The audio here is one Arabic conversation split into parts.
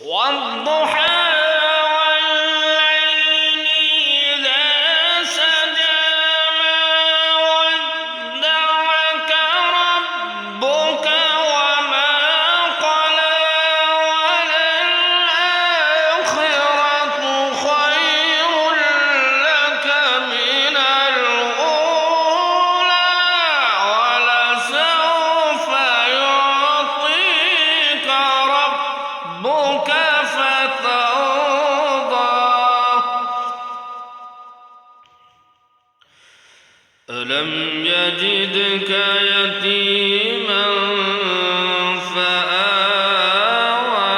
والضحى والليل إذا سجى ما ودعك ربك وما قلى وللآخرة خير لك من الأولى ولسوف يعطيك ربك فترضى ألم يجدك يتيما فآوى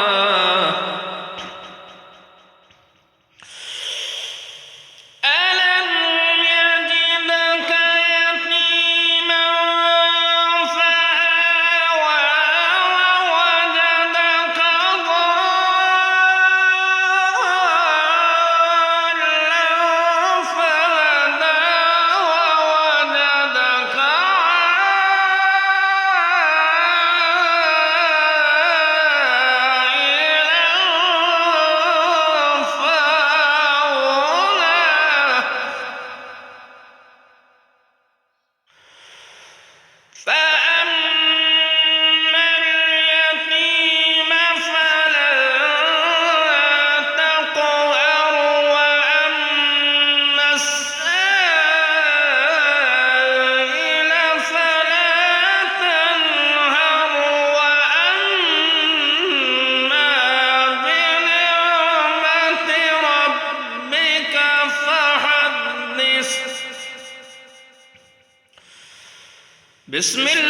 ألم يجدك يتيما فآوى ووجدك ضالا فهدى ووجدك عائلا فأغنى فأما اليتيم فلا تقهر وأما السائل فلا تنهر وأما بنعمة ربك فحدث بسم الله